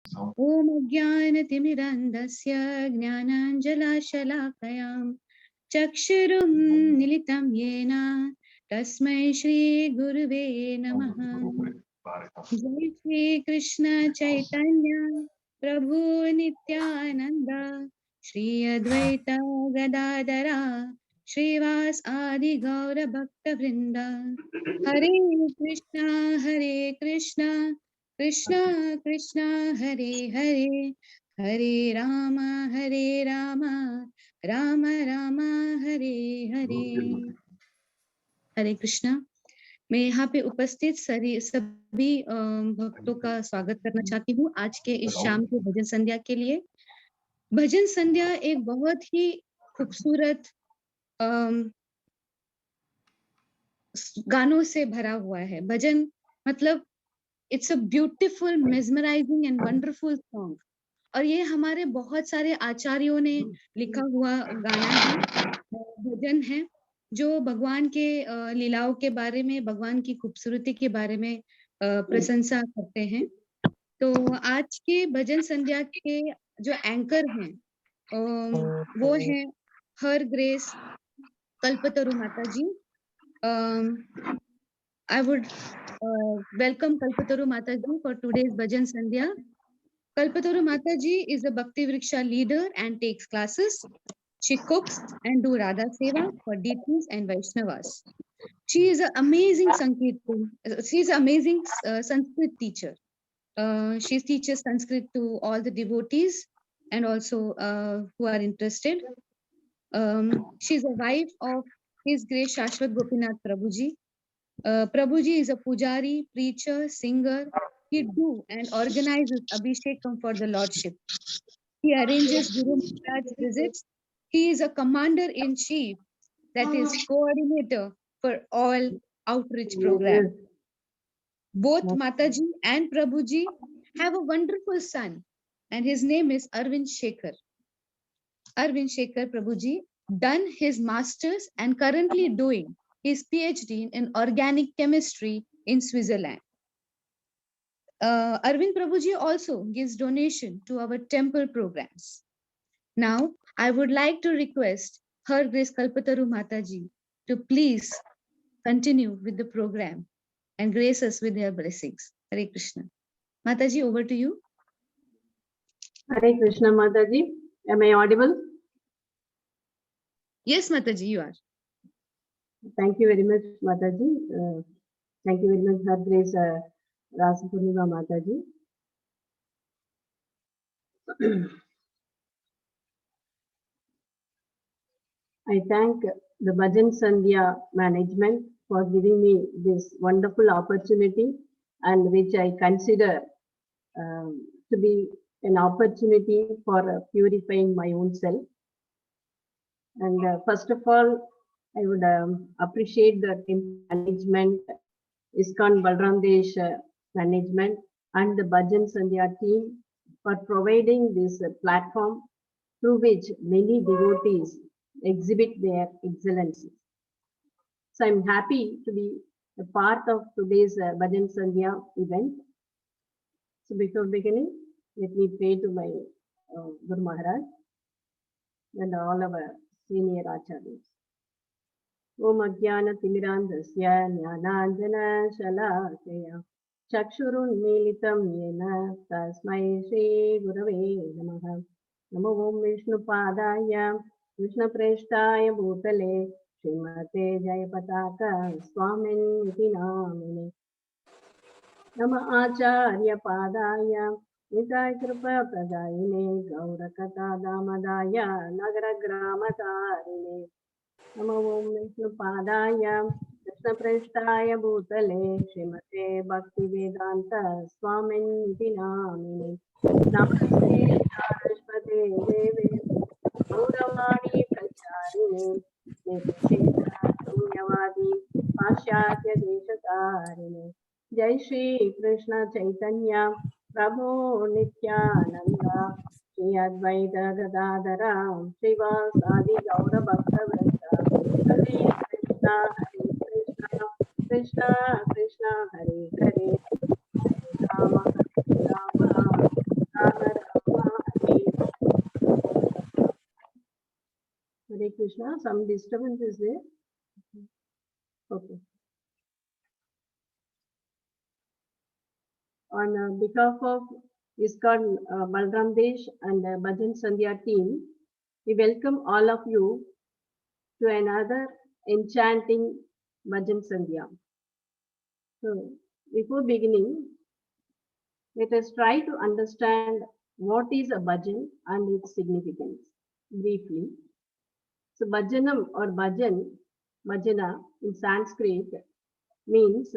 ॐ अज्ञानतिमिरान्धस्य ज्ञानाञ्जनशलाकयां चक्षुरुं मिलितं येन तस्मै श्रीगुरुवे नमः। जय श्री कृष्ण चैतन्य प्रभु नित्यानंद श्री अद्वैत गदाधरा श्रीवास आदि गौर भक्त वृंद। हरे कृष्ण कृष्ण कृष्ण हरे हरे, हरे राम राम राम हरे हरे। हरे कृष्णा। मैं यहाँ पे उपस्थित सभी भक्तों का स्वागत करना चाहती हूँ आज के इस शाम के भजन संध्या के लिए। भजन संध्या एक बहुत ही खूबसूरत गानों से भरा हुआ है। भजन मतलब it's a beautiful, mesmerising and wonderful song. और ये हमारे बहुत सारे आचार्यों ने लिखा हुआ गाना है, भजन है, जो भगवान के लीलाओं के बारे में, भगवान की खूबसूरती के बारे में प्रशंसा करते हैं। तो आज के भजन संध्या के जो एंकर हैं वो है हर ग्रेस कल्पतरु माता जी। I would welcome Kalpataru Mataji for today's Bhajan Sandhya. Kalpataru Mataji is a Bhakti Vriksha leader and takes classes. She cooks and do Radha Seva for deities and Vaishnavas. She is an amazing Sanskrit teacher. She teaches Sanskrit to all the devotees and also who are interested. She's a wife of His Grace Shashwat Gopinath Prabhuji. Prabhuji is a pujari, preacher, singer. He do and organizes Abhishekam for the Lordship. He arranges Guru Maharaj's visits. He is a commander-in-chief, that is coordinator for all outreach programs. Both Mataji and Prabhuji have a wonderful son, and his name is Arvind Shekhar. Arvind Shekhar Prabhuji done his master's and currently doing his PhD in organic chemistry in Switzerland. Arvind Prabhuji also gives donation to our temple programs. Now, I would like to request Her Grace Kalpataru Mataji to please continue with the program and grace us with their blessings. Hare Krishna. Mataji, over to you. Hare Krishna, Mataji. Am I audible? Yes, Mataji, you are. Thank you very much, Mataji. Thank you very much, Her Grace Rasapurnima Mataji. I thank the Bhajan Sandhya management for giving me this wonderful opportunity, and which I consider to be an opportunity for purifying my own self. And first of all, I would appreciate the team management, ISKCON Balram Desh management, and the Bhajan Sandhya team for providing this platform through which many devotees exhibit their excellencies. So I'm happy to be a part of today's Bhajan Sandhya event. So before beginning, let me pray to my Guru Maharaj and all our senior acharyas. Om Ajnana Timirandasya Jnananjana Shalakaya Chakshurun Militam Yena Tasmai Shri Gurave Namaha. Namo Om Vishnu Padaya Vishnu Preshtaya Bhutale Srimate Jayapataka Swamin Iti Namine. Nama Acharya Padaya Nitai Kripa Pradayine Gaurakata Damadaya Nagara Gramatarine. Namo Om Vishnu Padaya Krishna Preshtaya Bhutale Srimate Bhakti Vedanta Swamin Iti Namine. Namaste Saraswate Deve Gauravani Pracharine Nirvishesha Sunyavadi Paschatya Deshatarine. Jai Shri Krishna Chaitanya Prabhu Nityananda Shri Advaita Gadadhara Srivas Adi Gaura Bhakta Vrinda. Hare Krishna Krishna Krishna Hare Hare Hare Rama Krishna. Some disturbance is there. Okay. On behalf of ISKCON Balram Desh and Bhajan Sandhya team, we welcome all of you to another enchanting Bhajan Sandhya. So, before beginning, let us try to understand what is a bhajan and its significance briefly. So, bhajanam or bhajana in Sanskrit means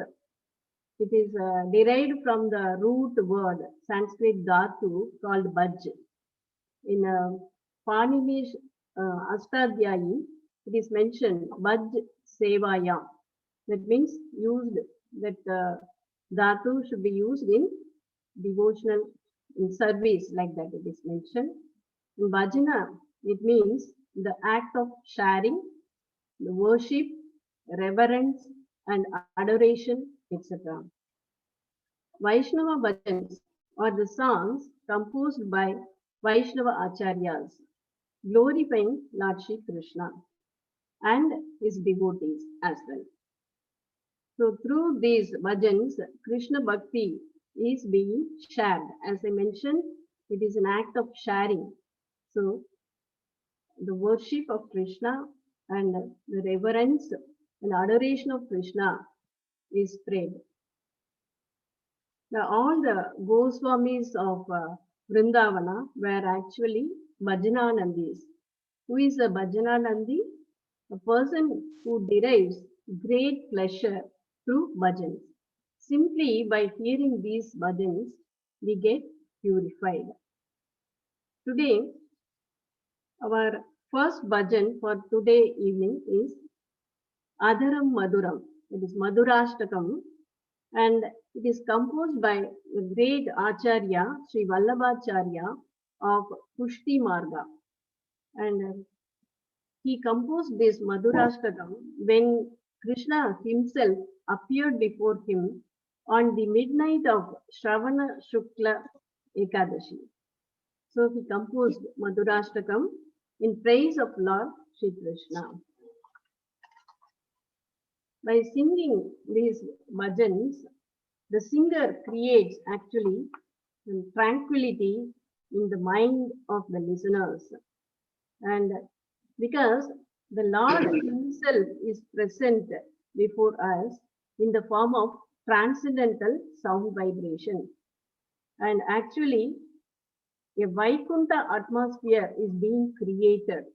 it is derived from the root word Sanskrit dhatu called bhaj. In Panini's Astadhyayi, it is mentioned bhaj sevaya. That means used that dhatu should be used in devotional in service, like that it is mentioned. In bhajana, it means the act of sharing, the worship, reverence, and adoration, etc. Vaishnava Bhajans are the songs composed by Vaishnava Acharyas, glorifying Lord Shri Krishna and his devotees as well. So through these bhajans, Krishna Bhakti is being shared. As I mentioned, it is an act of sharing. So the worship of Krishna and the reverence and adoration of Krishna is spread. Now all the Goswamis of Vrindavana were actually Bhajananandis. Who is a Bhajananandi? A person who derives great pleasure through bhajans. Simply by hearing these bhajans, we get purified. Today, our first bhajan for today evening is Adharam Madhuram. It is Madhurashtakam, and it is composed by the great Acharya, Sri Vallabhacharya of Pushti Marga. And he composed this Madhurashtakam when Krishna himself appeared before him on the midnight of Shravana Shukla Ekadashi. So he composed Madhurashtakam in praise of Lord Shri Krishna. By singing these bhajans, the singer creates actually tranquility in the mind of the listeners. And because the Lord himself is present before us in the form of transcendental sound vibration. And actually, a Vaikuntha atmosphere is being created.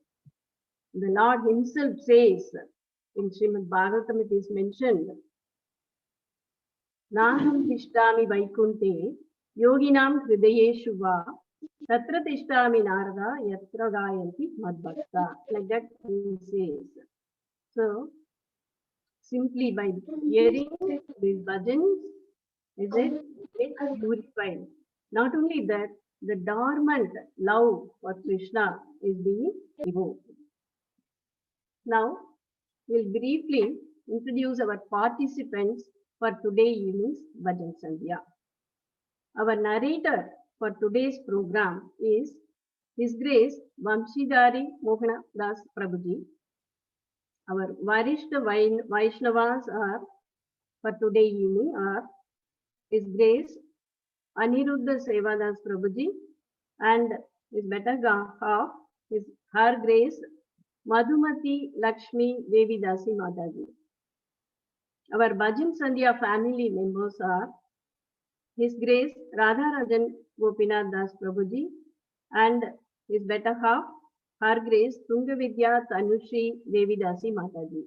The Lord himself says, in Srimad Bhagavatam it is mentioned, Naham tishtami Vaikunte yoginam hridayeshu va tatra tishtami narada yatra gayanti madbhakta. Like that he says. So, simply by hearing these bhajans, is it get purified. Not only that, the dormant love for Krishna is being evoked. Now, we'll briefly introduce our participants for today evening's Bhajan Sandhya. Our narrator for today's program is His Grace Vamshidhari Mohana Das Prabhuji. Our Varishta Vaishnavas are for today evening are His Grace Aniruddha Seva Das Prabhuji and his better half is Her Grace Madhumati Lakshmi Devi Dasi Mataji. Our Bhajan Sandhya family members are His Grace Radharajan Gopinath Das Prabhuji and his better half, Her Grace Tungavidya Tanusree Devi Dasi Mataji.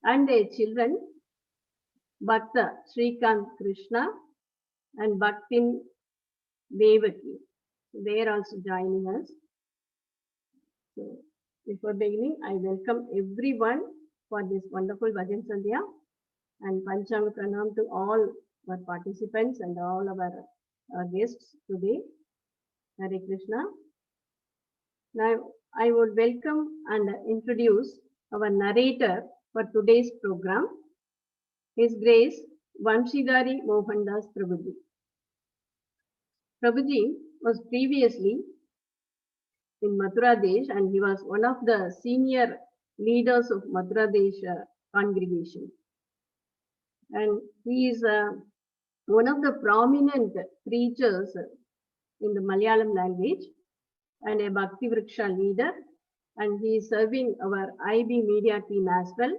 And their children, Bhakta Srikant Krishna and Bhaktin Devaki. They are also joining us. So, before beginning, I welcome everyone for this wonderful Bhajan Sandhya and Panchanga Pranam to all our participants and all our guests today. Hare Krishna. Now, I would welcome and introduce our narrator for today's program, His Grace Vamshidhari Mohandas Prabhuji. Prabhuji was previously in Mathura Desh, and he was one of the senior leaders of Mathura Desh congregation. And he is one of the prominent preachers in the Malayalam language and a Bhakti Vriksha leader. And he is serving our IB media team as well.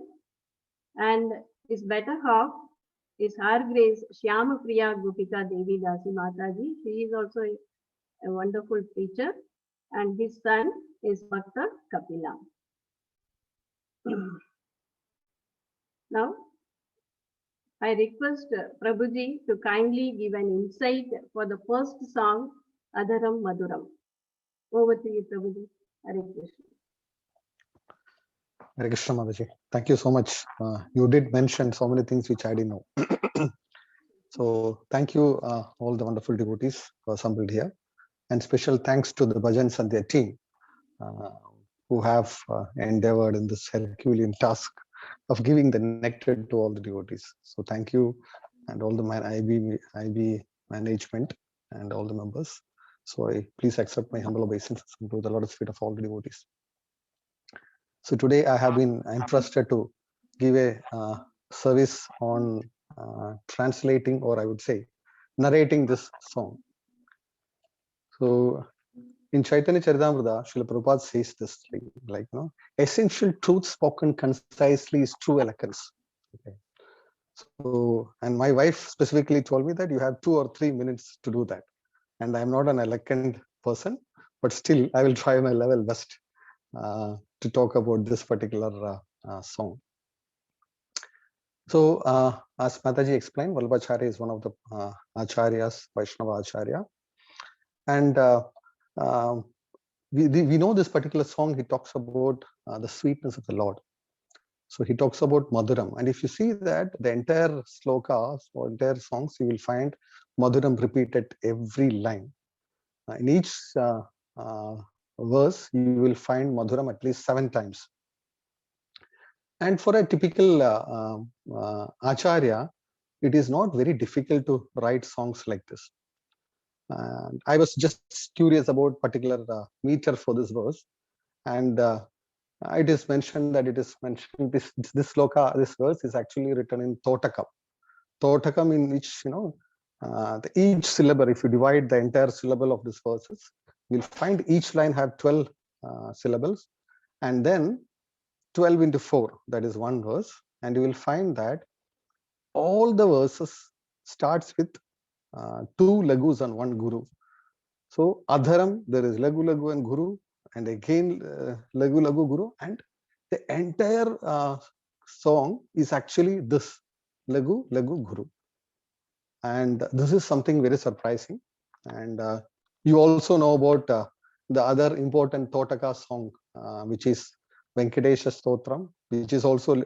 And his better half is Her Grace Shyama Priya Gopika Devi Dasi Mataji. She is also a wonderful preacher. And his son is Bhakta Kapila. Now, I request Prabhuji to kindly give an insight for the first song, Adharam Madhuram. Over to you, Prabhuji. Hare Krishna. Hare Krishna, Mataji. Thank you so much. You did mention so many things which I didn't know. So thank you, all the wonderful devotees who are assembled here. And special thanks to the Bhajan Sandhya team who have endeavored in this Herculean task of giving the nectar to all the devotees. So thank you, and all the IB management and all the members. So please accept my humble obeisances to the Lord's feet of all the devotees. So today I have been entrusted to give a service on translating, or I would say narrating this song. So in Chaitanya Charitamrita, Srila Prabhupada says this, like, you know, essential truth spoken concisely is true eloquence. Okay. So, and my wife specifically told me that you have 2 or 3 minutes to do that. And I'm not an eloquent person, but still I will try my level best to talk about this particular song. So, as Mataji explained, Vallabhacharya is one of the acharyas, Vaishnava Acharya. And we know this particular song, he talks about the sweetness of the Lord. So he talks about Madhuram. And if you see that, the entire slokas or entire songs, you will find Madhuram repeated every line. In each verse, you will find Madhuram at least 7 times. And for a typical Acharya, it is not very difficult to write songs like this. And I was just curious about particular meter for this verse. And it is mentioned that it is mentioned this sloka, this verse is actually written in Totakam. Totakam, in which, you know, each syllable, if you divide the entire syllable of these verses, you'll find each line have 12 syllables, and then 12 into 4, that is 1 verse. And you will find that all the verses starts with 2 lagus and 1 guru. So Adharam, there is lagu lagu and guru, and again lagu lagu guru, and the entire song is actually this lagu lagu guru. And this is something very surprising. And you also know about the other important Totaka song, which is Venkatesha Stotram, which is also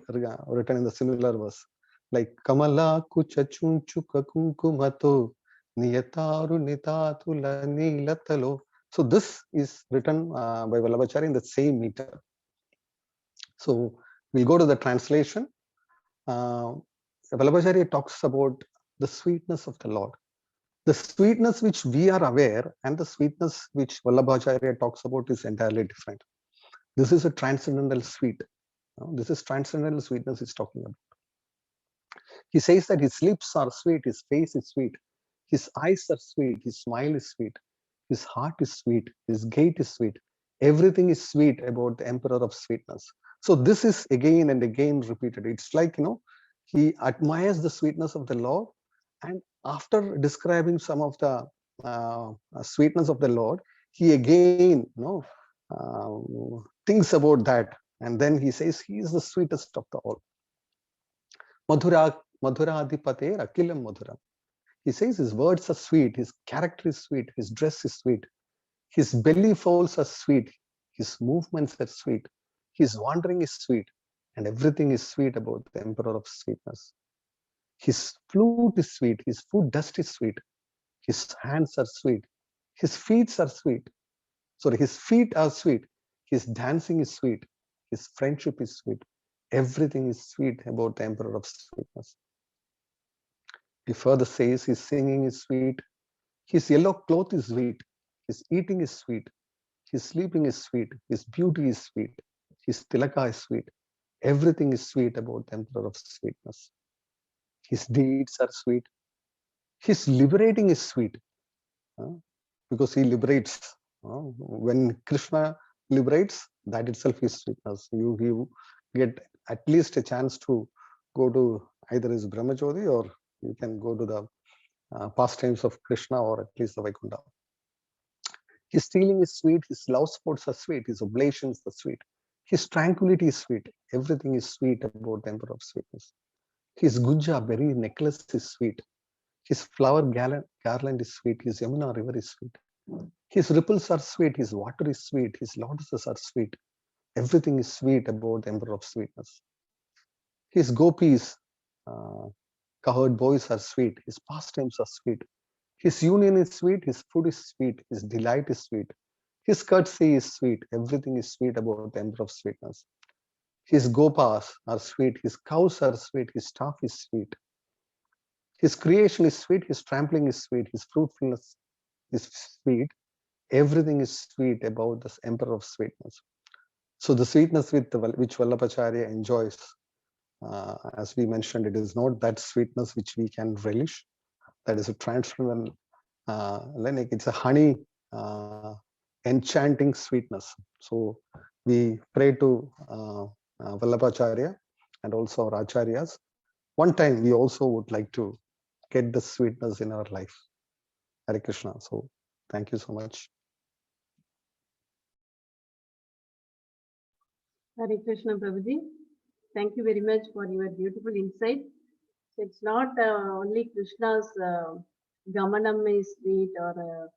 written in the similar verse, like Kamala Kuchachunchuka Kunkumato Niyataru Nitatula Nilatalo. So this is written by Vallabhacharya in the same meter. So we'll go to the translation. Vallabhacharya talks about the sweetness of the Lord. The sweetness which we are aware and the sweetness which Vallabhacharya talks about is entirely different. This is a transcendental sweet. This is transcendental sweetness he's talking about. He says that his lips are sweet, his face is sweet, his eyes are sweet, his smile is sweet, his heart is sweet, his gait is sweet. Everything is sweet about the emperor of sweetness. So this is again and again repeated. It's like, you know, he admires the sweetness of the Lord, and after describing some of the sweetness of the Lord, he again, you know, thinks about that, and then he says he is the sweetest of the all. Madhura Adhipate Akilam Madhuram. He says his words are sweet, his character is sweet, his dress is sweet, his belly folds are sweet, his movements are sweet, his wandering is sweet, and everything is sweet about the emperor of sweetness. His flute is sweet, his foot dust is sweet, his hands are sweet, his feet are sweet. Sorry, his feet are sweet, his dancing is sweet, his friendship is sweet. Everything is sweet about the emperor of sweetness. He further says his singing is sweet, his yellow cloth is sweet, his eating is sweet, His sleeping is sweet. His beauty is sweet. His tilaka is sweet. Everything is sweet about the Emperor of Sweetness. His deeds are sweet. His liberating is sweet, because he liberates. When Krishna liberates, that itself is sweetness. You get at least a chance to go to either his Brahmajyoti, or you can go to the pastimes of Krishna, or at least the Vaikuntha. His stealing is sweet. His love sports are sweet. His oblations are sweet. His tranquility is sweet. Everything is sweet about the Emperor of Sweetness. His Gunja berry necklace is sweet. His flower garland is sweet. His Yamuna river is sweet. His ripples are sweet. His water is sweet. His lotuses are sweet. Everything is sweet about the Emperor of Sweetness. His gopis, cowherd boys are sweet. His pastimes are sweet. His union is sweet. His food is sweet. His delight is sweet. His courtesy is sweet. Everything is sweet about the Emperor of Sweetness. His gopas are sweet. His cows are sweet. His staff is sweet. His creation is sweet. His trampling is sweet. His fruitfulness is sweet. Everything is sweet about this Emperor of Sweetness. So the sweetness which Vallabhacharya enjoys, as we mentioned, it is not that sweetness which we can relish. That is a transcendental, it's a honey enchanting sweetness. So we pray to Vallabhacharya and also our acharyas. One time we also would like to get the sweetness in our life. Hare Krishna. So thank you so much. Hare Krishna, Prabhuji. Thank you very much for your beautiful insight. So it's not only Krishna's Gamanam is sweet or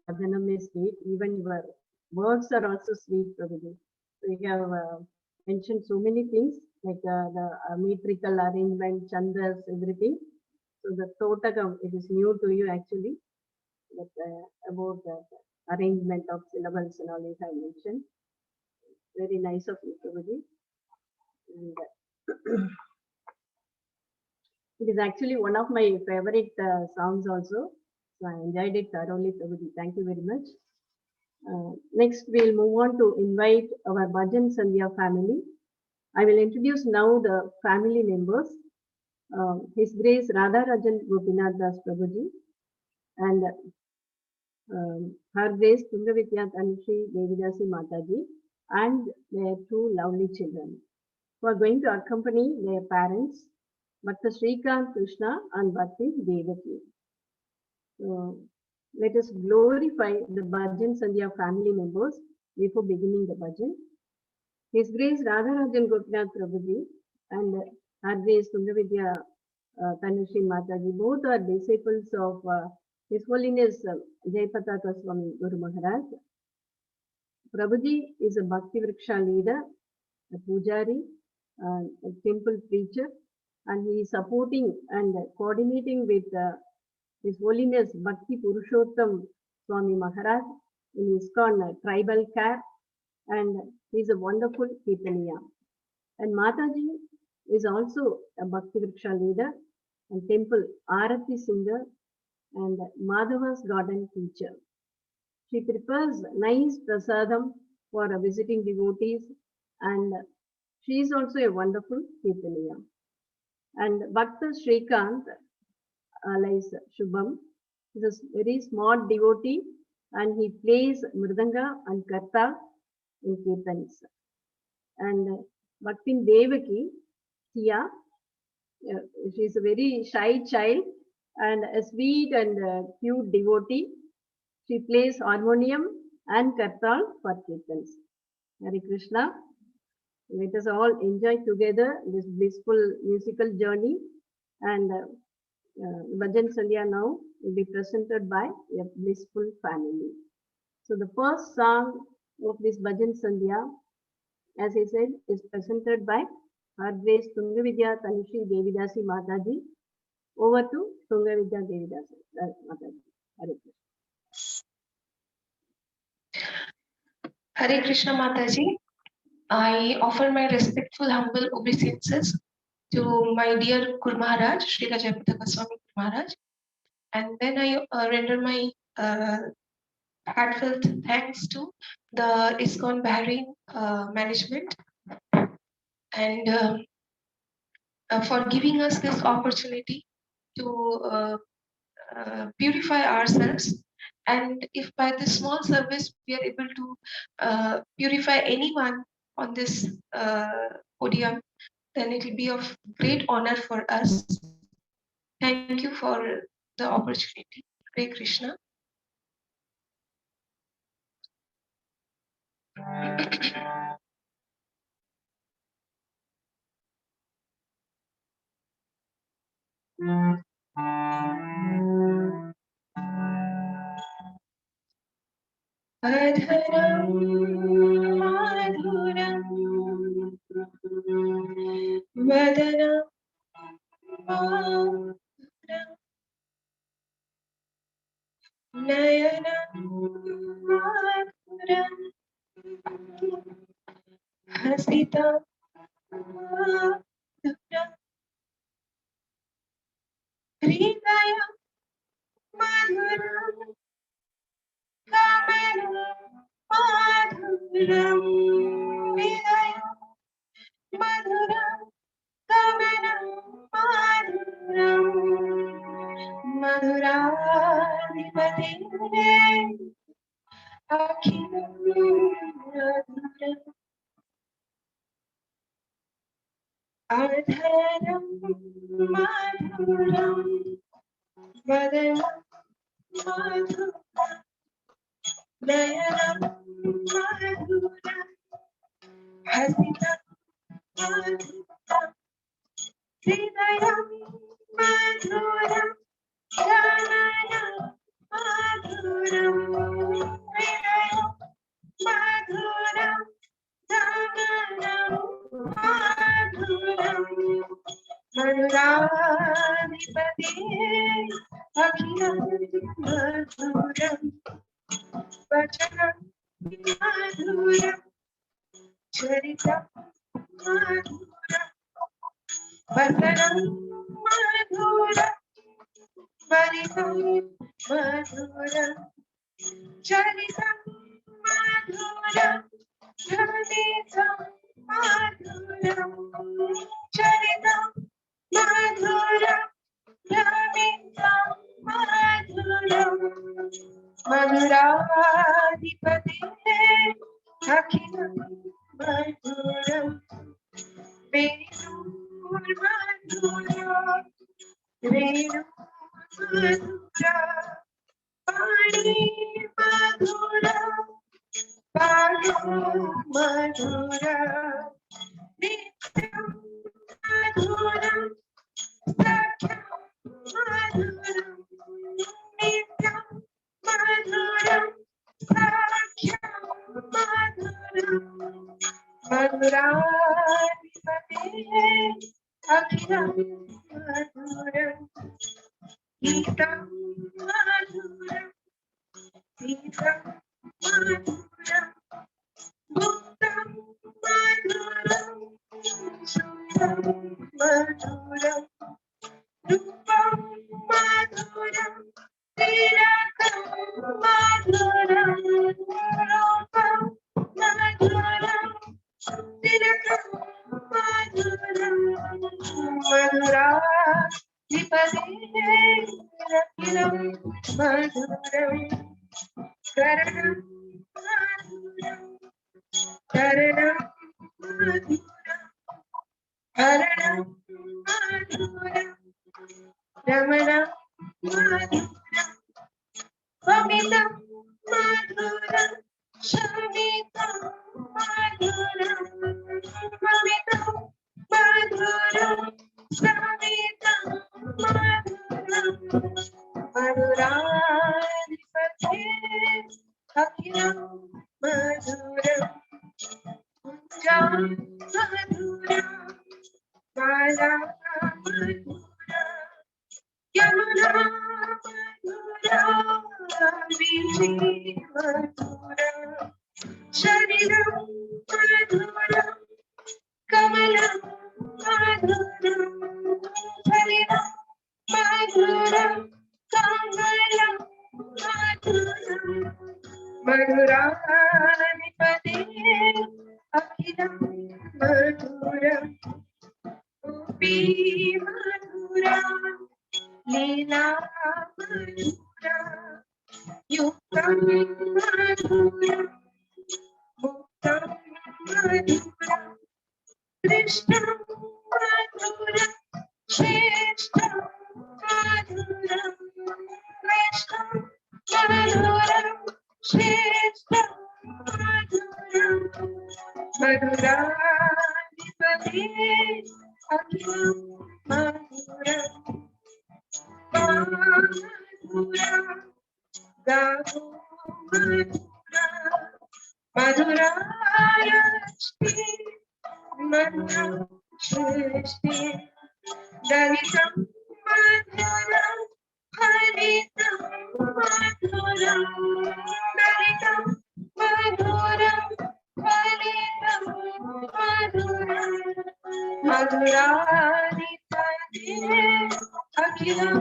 Bhajanam is sweet, even your words are also sweet, Prabhuji. So you have mentioned so many things like the metrical arrangement, chandas, everything. So the Totakam, it is new to you actually, but about the arrangement of syllables and all you have mentioned. Very nice of you, Prabhuji. And it is actually one of my favorite songs also. So I enjoyed it thoroughly, Prabhuji. Thank you very much. Next, we'll move on to invite our Bhajan Sandhya family. I will introduce now the family members. His Grace Radharajan Gopinath Das Prabhuji and Her Grace Tungavidya Tanusree Devidasi Mataji and their two lovely children who are going to accompany their parents, Bhakta Srikant Krishna and Bhaktin Devaki. So let us glorify the Bhajan Sandhya family members before beginning the bhajan. His Grace Radharajan Gopinath Prabhuji and Her Grace Tungavidya Tanusree Mataji, both are disciples of His Holiness Jayapataka Swami Guru Maharaj. Prabhuji is a Bhakti Vriksha leader, a pujari, a temple preacher, and he is supporting and coordinating with His Holiness Bhakti Purushottam Swami Maharaj in ISKCON tribal care, and he is a wonderful Kirtaniya. And Mataji is also a Bhakti Vriksha leader and temple Arati singer and Madhava's garden teacher. She prepares nice prasadam for visiting devotees, and she is also a wonderful Kirtaniya. And Bhakta Srikant, alias Shubham, is a very smart devotee, and he plays mridanga and karta in kirtans. And Bhaktin Devaki, Tia, she is a very shy child and a sweet and cute devotee. She plays harmonium and kartal for kirtans. Hare Krishna. Let us all enjoy together this blissful musical journey. And Bhajan Sandhya now will be presented by a blissful family. So the first song of this Bhajan Sandhya, as I said, is presented by Her Grace Tungavidya Tanusree Devidasi Mataji. Over to Tungavidya Devidasi Mataji. Hare Krishna. Hare Krishna Mataji. I offer my respectful, humble obeisances to my dear Guru Maharaj, Sri Jayapataka Swami Guru Maharaj, and then I render my heartfelt thanks to the ISKCON Bahrain management and for giving us this opportunity to purify ourselves. And if by this small service we are able to purify anyone on this podium, then it will be of great honor for us. Thank you for the opportunity. Hare Krishna. Adharam madhuram vadanam madhuram nayanam madhuram hasitam madhuram hridayam madhuram kamanam madhuram hridayam madhuram kamanam madhuram madhuradipati akhilam madhuram adharam madhuram vadanam madhuram nayanam madhuram hasitam madhuram hridayam madhuram kamanam madhuram hridayam madhuram kamanam madhuram madhuradipati akhilam madhuram vajanam madhuram charitam madhuram vasanam madhuram varitam madhuram charitam madhuram charitam madhuram charitam madhuram charitam madhuram madhuradipati akhilam madhuram Venu madhura Venu madhura Pani madhura Panu madhura Nityam madhuram Sakyam madhuram Nityam madhuram Sakyam madhuram madhuradipati akhilam madhuram Geetam madhuram Geetam madhuram Bhaktam madhuram Sundam madhuram Rupam madhuram Tirakam madhuram Rupam madhuram Tirakam madhuram madhuradipati akhilam madhuram karanam madhuram karanam madhuram haranam madhuram ramanam madhuram vamitam madhuram shamitam madhuram vamitam madhuram shamitam madhuram madhuradipati akhilam madhuram kunjam madhuram mala madhuram yamuna madhuram viji madhuram shariram madhuram kamalam madhuram shariram madhuram kamalam madhuram Madhuranipade Akhilam Madhuram Gopi Madhura Leela Madhura Yuktam Madhura Muktam Madhura Krishna Madhura Shrestha Madhura Krishna Madhura Shrestha Madhura Madhuranipade Akhilam Madhura Madhura Gahu Madhura Madhuraya Shri Madhura Shri Dalitam Madhura Haritam Madhura Dalitam Madhura Haritam Madhura Madhuranipade Akhilam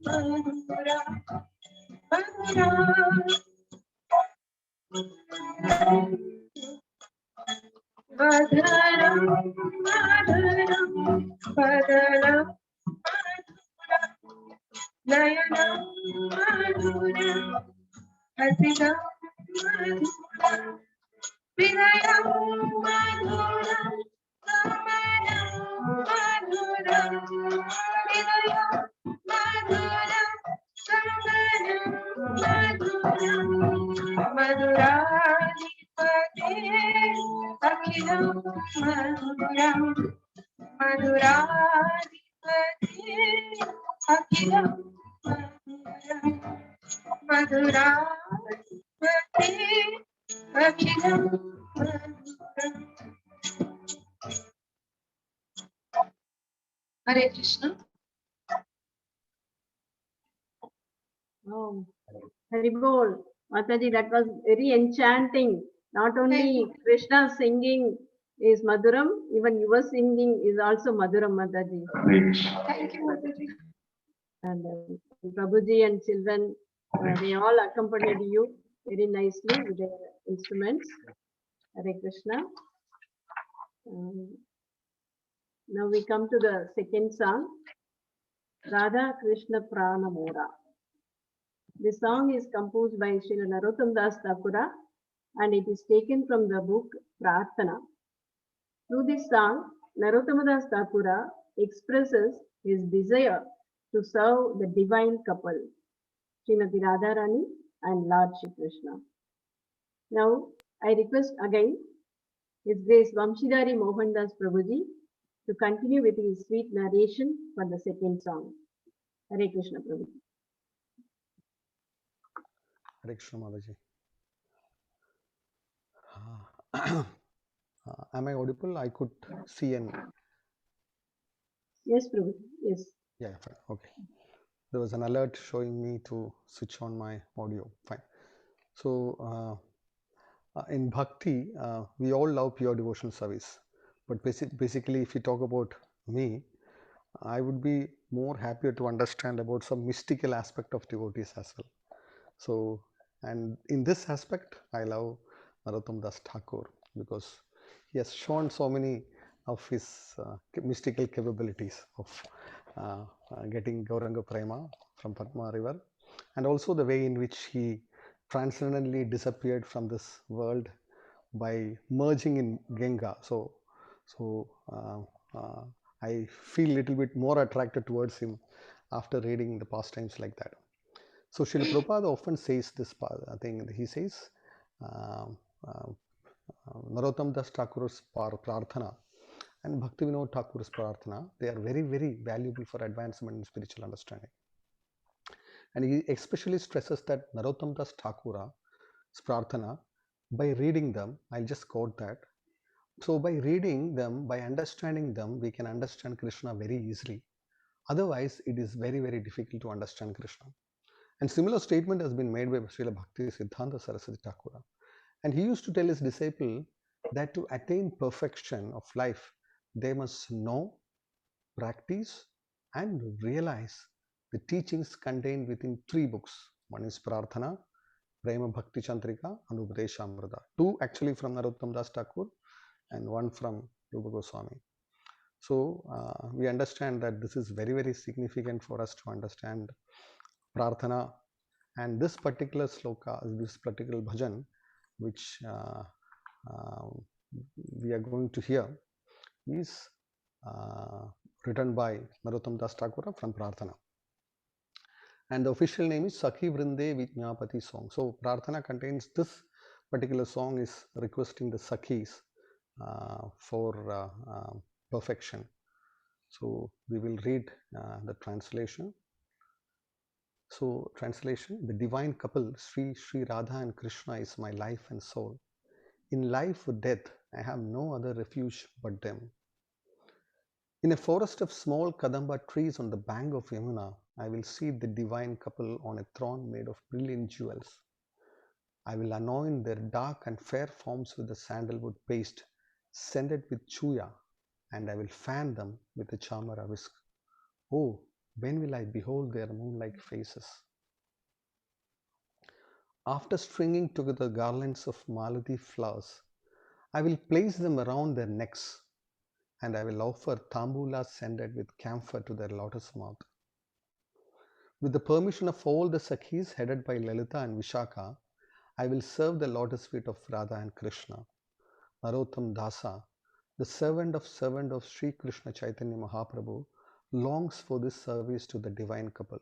Madhura Madhura Madharam Madharam Madharam Nayanam Madhuram Hasidam Madhuram Vinayam Madhuram Samanam Madhuram Vinayam Madhuram Samanam Madhuram Madhuranipade Akhilam Madhuram Madhuranipade Akhilam Madhuram Madhuranipade Akhilam Madhuram. Hare Krishna. Oh, Haribol, Mataji, that was very enchanting. Not only Krishna singing is Madhuram, even your singing is also Madhuram, Mataji. Thank you, Mataji. And Prabhuji and children, they all accompanied you very nicely with their instruments. Hare Krishna. Now we come to the second song, Radha Krishna Pranamora. This song is composed by Srila Narottam Das Thakura and it is taken from the book Prarthana. Through this song, Narottam Das Thakura expresses his desire to serve the divine couple, Srimati Radharani and Lord Shri Krishna. Now, I request again His Grace Vamshidhari Mohandas Prabhuji to continue with his sweet narration for the second song. Hare Krishna Prabhuji. Hare Krishna Mataji. Am I audible? I could see and Yes, Prabhuji. Yes. yeah, fine. Okay. There was an alert showing me to switch on my audio. Fine. So in Bhakti, we all love pure devotional service. But basically, if you talk about me, I would be more happier to understand about some mystical aspect of devotees as well. So, and in this aspect, I love Narottam Das Thakur because he has shown so many of his mystical capabilities of getting Gauranga Prema from Padma river, and also the way in which he transcendently disappeared from this world by merging in Ganga. So I feel a little bit more attracted towards him after reading the pastimes like that. So Srila Prabhupada often says this thing. He says Narottam Das Thakur's Prarthana and Bhaktivinoda Thakur's Prarthana, they are very, very valuable for advancement in spiritual understanding. And he especially stresses that Narottam Das Thakura's Prarthana, by reading them, I'll just quote that. So by reading them, by understanding them, we can understand Krishna very easily. Otherwise, it is very, very difficult to understand Krishna. And similar statement has been made by Srila Bhakti Siddhanta Saraswati Thakura. And he used to tell his disciple that to attain perfection of life, they must know, practice, and realize the teachings contained within 3 books. One is Prarthana, Prema Bhakti Chandrika and Upadeshamrita. Two actually from Narottam Das Thakur and one from Rupa Goswami. So we understand that this is very, very significant for us to understand Prarthana. And this particular sloka, this particular bhajan, which we are going to hear, is written by Narottam Das Thakur from Prarthana. And the official name is Sakhi Vrinde Vijnapati song. So Prarthana contains this particular song is requesting the Sakhis for perfection. So we will read the translation. So translation, the divine couple Sri Radha and Krishna is my life and soul. In life or death, I have no other refuge but them. In a forest of small Kadamba trees on the bank of Yamuna, I will see the divine couple on a throne made of brilliant jewels. I will anoint their dark and fair forms with the sandalwood paste, scented with chuya, and I will fan them with the chamara whisk. Oh, when will I behold their moon-like faces? After stringing together garlands of malati flowers, I will place them around their necks, and I will offer tambula scented with camphor to their lotus mouth. With the permission of all the Sakhis headed by Lalita and Vishaka, I will serve the lotus feet of Radha and Krishna. Narottam Dasa, the servant of Sri Krishna Chaitanya Mahaprabhu, longs for this service to the divine couple.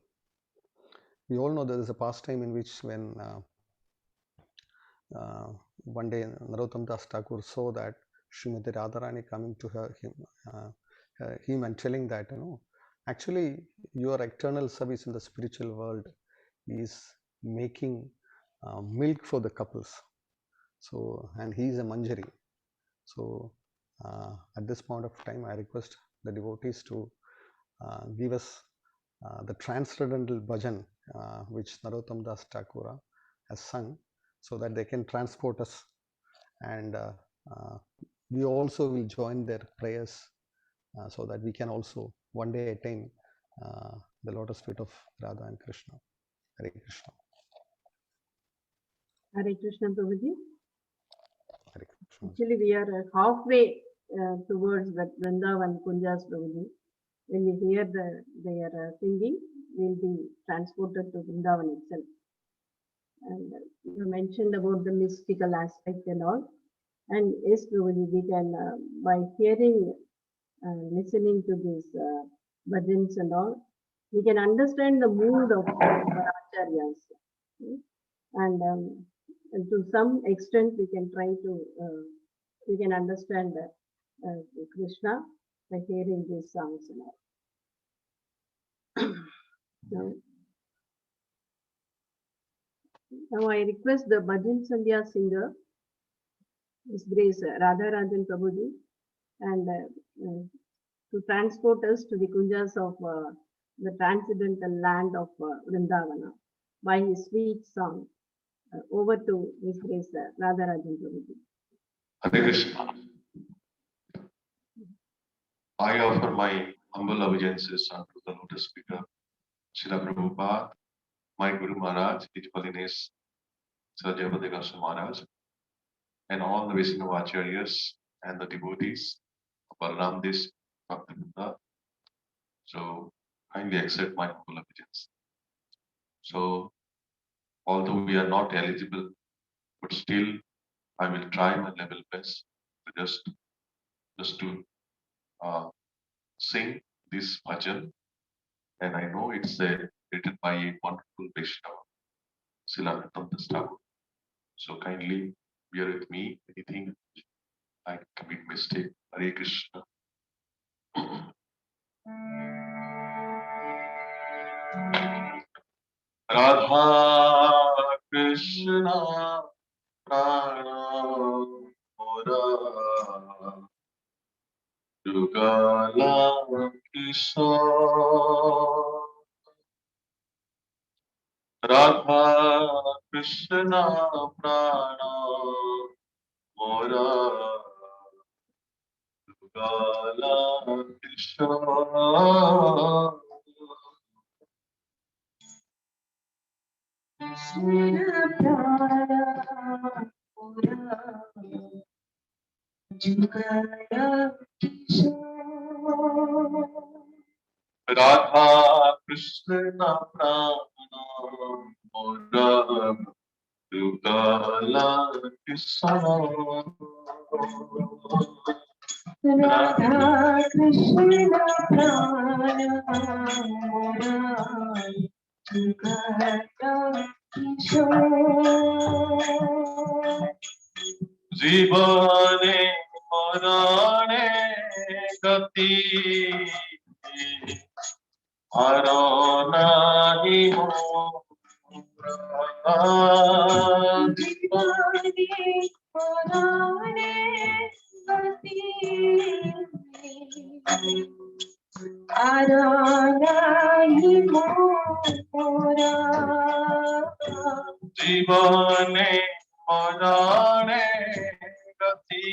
We all know there is a pastime in which when one day Narottam Das Thakur saw that Srimati Radharani coming to him and telling that, actually your eternal service in the spiritual world is making milk for the couples. So, and he is a manjari. So at this point of time, I request the devotees to give us the transcendental bhajan which Narottam Das Thakur has sung, so that they can transport us, and we also will join their prayers so that we can also one day attain the lotus feet of Radha and Krishna. Hare Krishna. Hare Krishna, Prabhuji. Hare Krishna. Actually, we are halfway towards that Vrindavan Kunjas, Prabhuji. When we hear their singing, we'll be transported to Vrindavan itself. And you mentioned about the mystical aspect and all. And yes, Prabhuji, we can, by hearing, listening to these bhajans and all, we can understand the mood of our acharyas. And to some extent, we can try to, we can understand Krishna by hearing these songs and all. Now I request the Bhajan Sandhya singer, His Grace Radharajan Prabhuji, and to transport us to the kunjas of the transcendental land of Vrindavana by his sweet song. Over to His Grace Radharajan Prabhuji. Hare Krishna. I offer my humble obeisances unto the lotus feet of Srila Prabhupada, my Guru Maharaj, His Holiness Sir Jayapati Goswami Maharaj, and all the Vaishnava Acharyas and the devotees of Balaram Desh Bhakta. So kindly accept my humble obeisance. So although we are not eligible, but still I will try my level best to just to sing this bhajan, and I know it's written by a wonderful Vaishnava, Srila Das Thakur. So kindly bear with me. Anything I commit mistake. Hare Krishna. Radha Krishna Prana Mora Yugala Kishore Radha Krishna Prana Mora Yugala Kishore Srila Jugala Kishore. Radha Krishna Prana Mora Yugala Kishore. Radha Krishna Prana Mora Jugala Kishore. Jivane Marane Gati Aranahi Mora Jivane Marane Gati Aranahi Mora. Jivane Marane Gati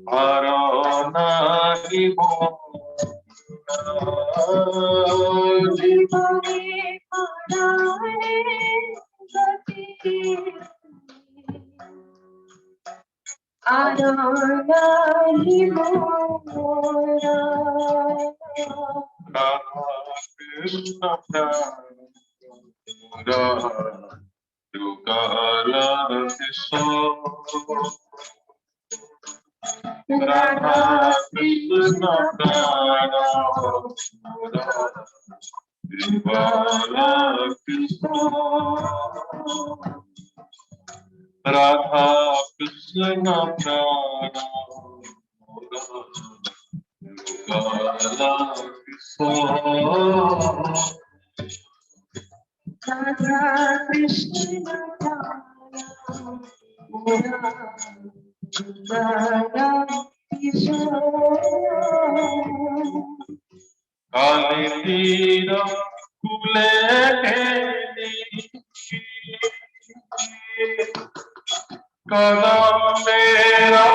Aranahi Mora. Jivane Marane Gati Aranahi Mora. Krishna Prana Yugala Kishore. Radha Krishna Prana Yugala Kishore. Radha Krishna Prana Yugala Kishore. Radha Krishna Mora Jugala Kishore. Kali Tira Kule Kadam Mera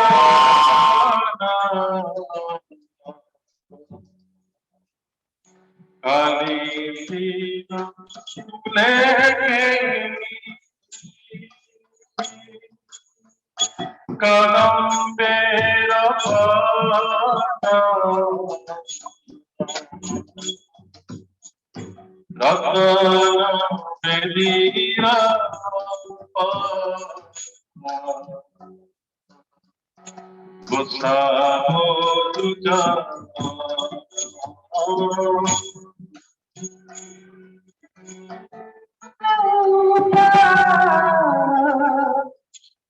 Kali Tira Kule Kadam Mera Ratna Vedira Gosamo Tuja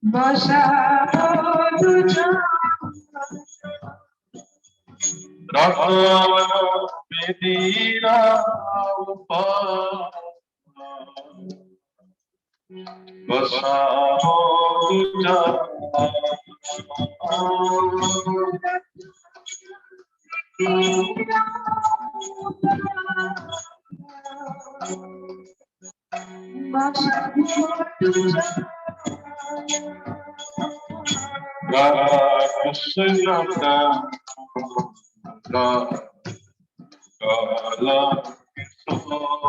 Basha Duja Ratna Vedira Gosamo Tuja Basha Duja Radha Krishna Prana Yugala Kishore.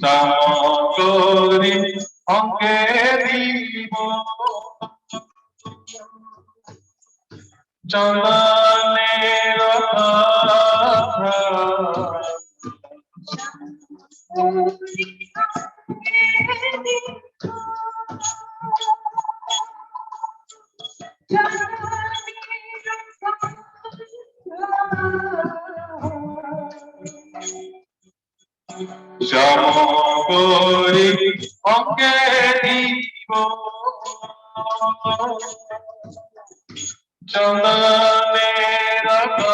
Samagori Ange Divo Chandane Radha Samagori Ange Divo Chandane Radha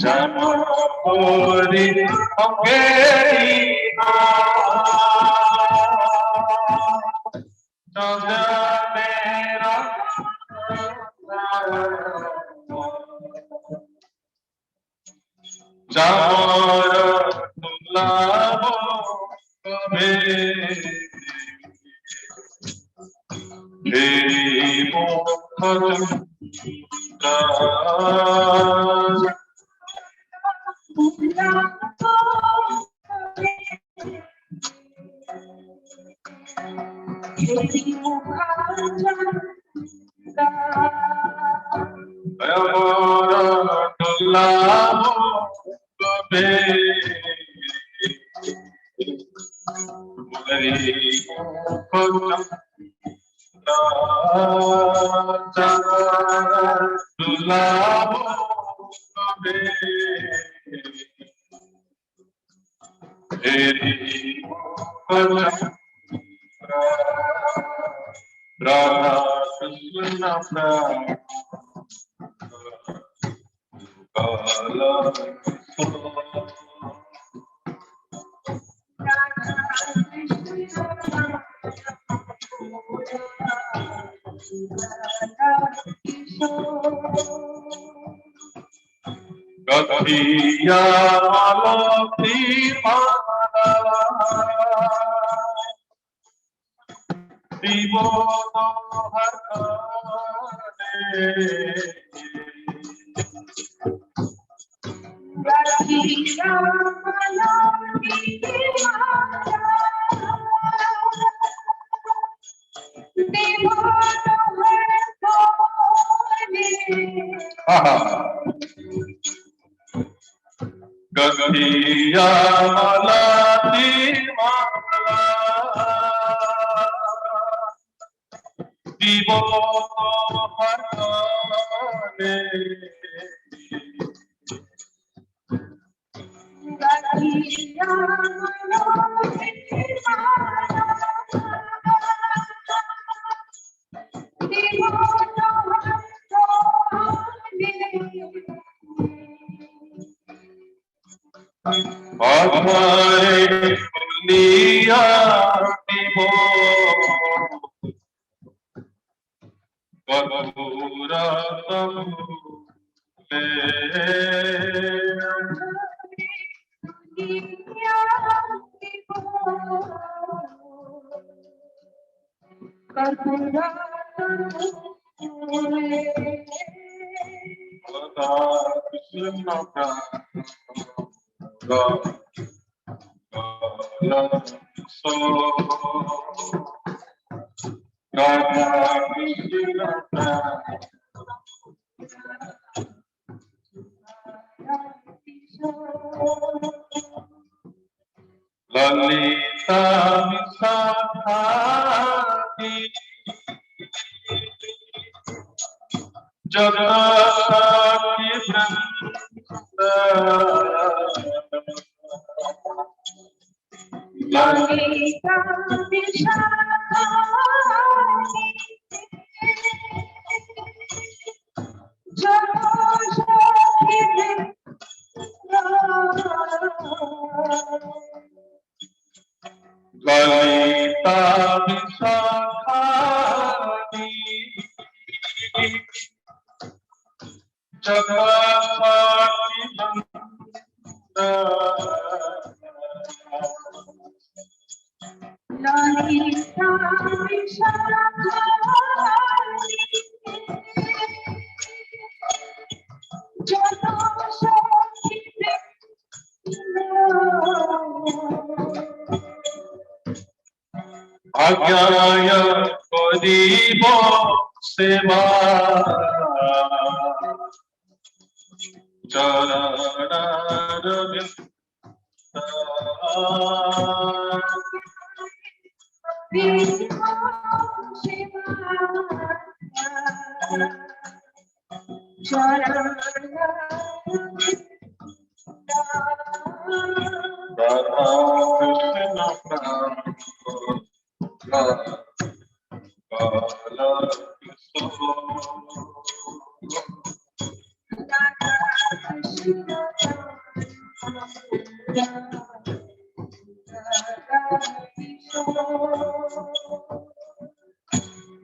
Samagori Ange Divo Chandane Jamara Tulabo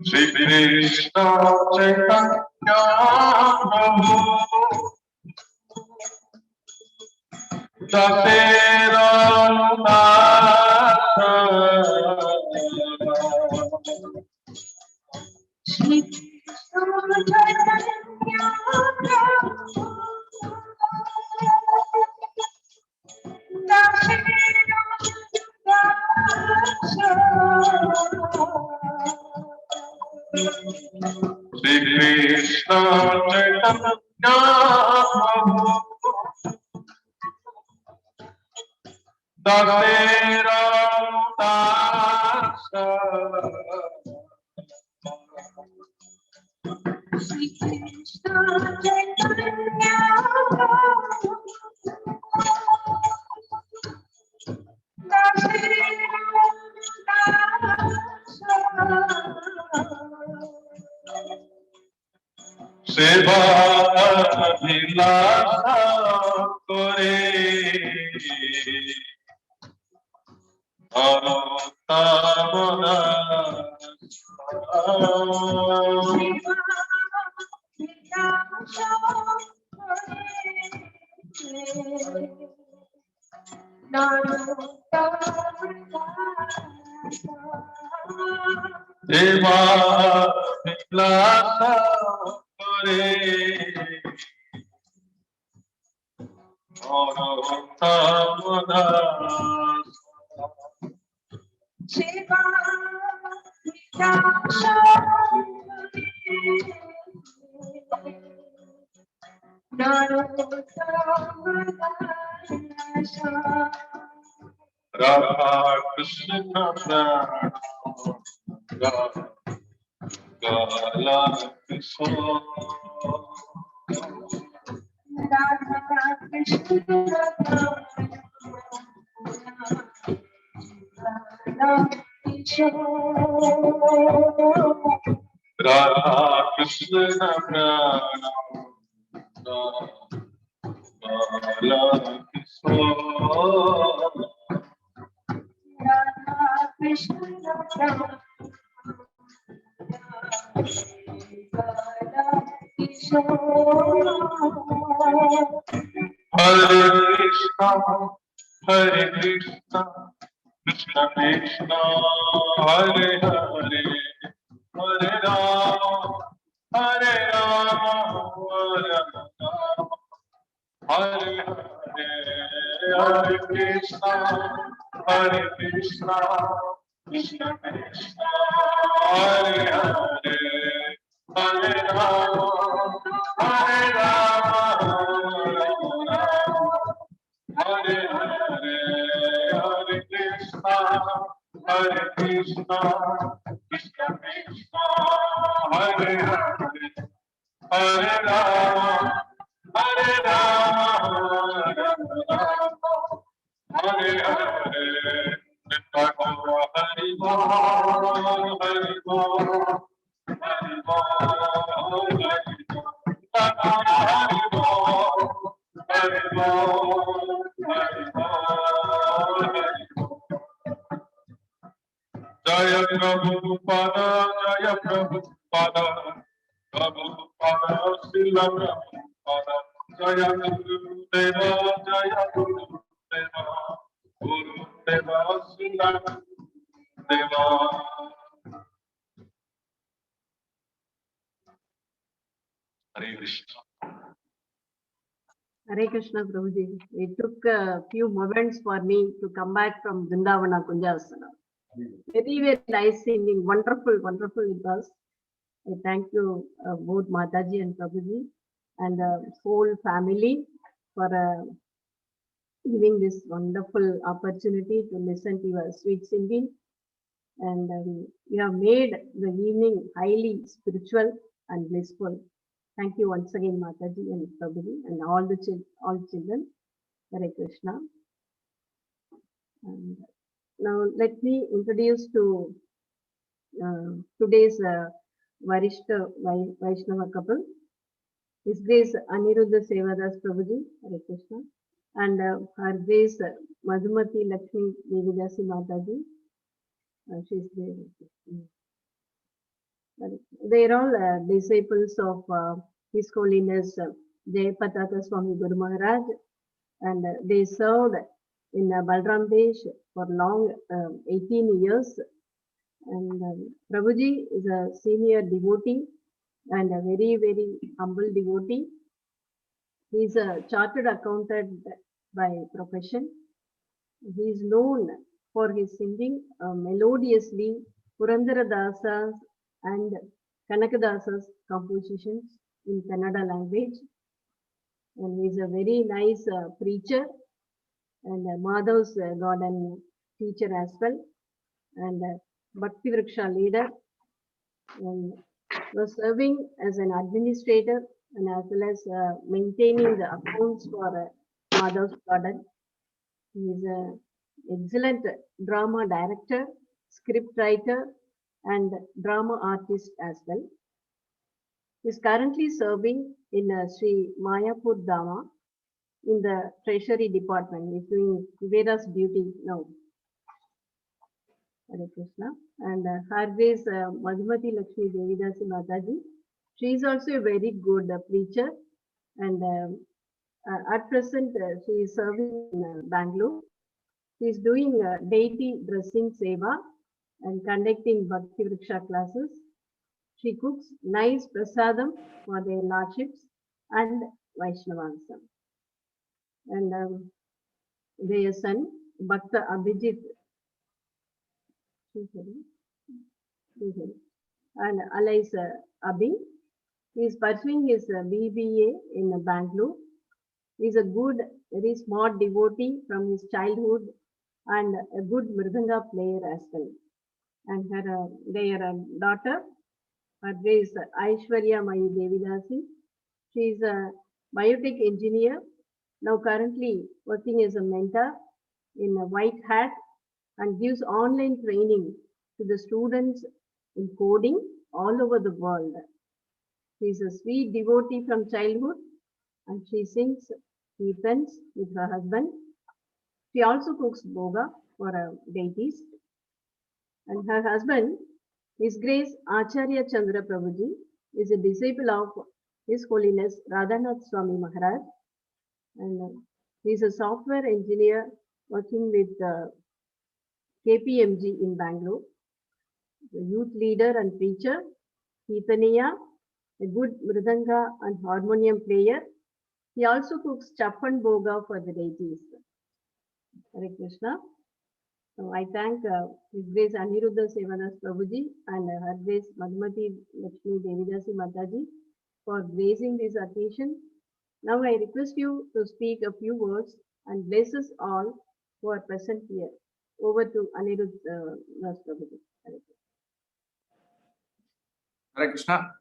Shri Krishna Chaitanya Prabhu Dasera Nasa Krishna Chaitanya Dasera Tasa Seva Vilasa Kore Anutamana Seva Vilasa Kore Anutamana Radha Krishna Gala Krishna Radha Krishna Gala Krishna Hare Krishna, Hare Krishna, Krishna Krishna, Hare Hare, Hare Rama, Hare Rama, Hare Hare, Hare Krishna, Hare Krishna, Krishna Krishna, Hare Hare, Hare Rama, Hare Rama, Hare Hare, Hare Krishna, Hare Krishna, Krishna Krishna, Hare Hare, Hare Rama, Hare Rama, Hare Hare, Krishna Hari Bol, Hari Bol, Hari Bol, Hari Bol, Hari Bol, Hari Bol. Jaya Prabhupada, Jaya Prabhupada, Prabhupada, Srila Prabhupada, Jaya Gurudeva, Jaya Gurudeva, Gurudeva, Srila Deva. Hare Krishna. Hare Krishna, Prabhuji. It took a few moments for me to come back from Vrindavana Kunjasana. Very, very nice singing. Wonderful, wonderful it was. I thank you both Mataji and Prabhuji and the whole family for giving this wonderful opportunity to listen to your sweet singing. And you have made the evening highly spiritual and blissful. Thank you once again, Mataji and Prabhuji and all the children. Hare Krishna. And now let me introduce to today's Varishta Vaishnava couple. His Grace Aniruddha Sevadas Prabhuji, Hare Krishna, and Her Grace Madhumati Lakshmi Devidasi Mataji. She's there. They are all disciples of His Holiness Jayapataka Swami Guru Maharaj, and they served in Balram Desh for long 18 years. And Prabhuji is a senior devotee and a very, very humble devotee. He is a chartered accountant by profession. He is known for his singing melodiously Purandara Dasa's and Kanakadasa's compositions in Kannada language. And he is a very nice preacher and Madhav's garden teacher as well, and Bhakti Vriksha leader, and was serving as an administrator and as well as maintaining the accounts for Madhav's garden. He is an excellent drama director, script writer, and drama artist as well. He is currently serving in Sri Mayapur Dhama in the Treasury Department. He is doing Vera's duty now. Hare Krishna. And her grace Madhumati Lakshmi Devidasi Mataji. She is also a very good preacher, and at present she is serving in Bangalore. She is doing deity dressing seva and conducting Bhakti Vriksha classes. She cooks nice prasadam for their lordships and Vaishnavasam. And their son, Bhakta Abhijit, and alias Abhi, he is pursuing his BBA in Bangalore. He is a good, very smart devotee from his childhood and a good mridanga player as well. And their daughter, her name is Aishwarya Mayi Devidasi. She is a biotech engineer, now currently working as a mentor in a white hat and gives online training to the students in coding all over the world. She is a sweet devotee from childhood and she sings kirtans with her husband. She also cooks boga for her deities. And her husband, His Grace Acharya Chandra Prabhuji, is a disciple of His Holiness Radhanath Swami Maharaj. And he is a software engineer working with KPMG in Bangalore. The youth leader and preacher, Kirtaniya, a good mridanga and harmonium player. He also cooks chappan boga for the deities. Hare Krishna. So I thank His Grace Aniruddha Sevadas Prabhuji and Her Grace Madhumati Lakshmi Devidasi Mataji for gracing this occasion. Now I request you to speak a few words and bless us all who are present here. Over to Aniruddha Prabhuji. Hare Krishna.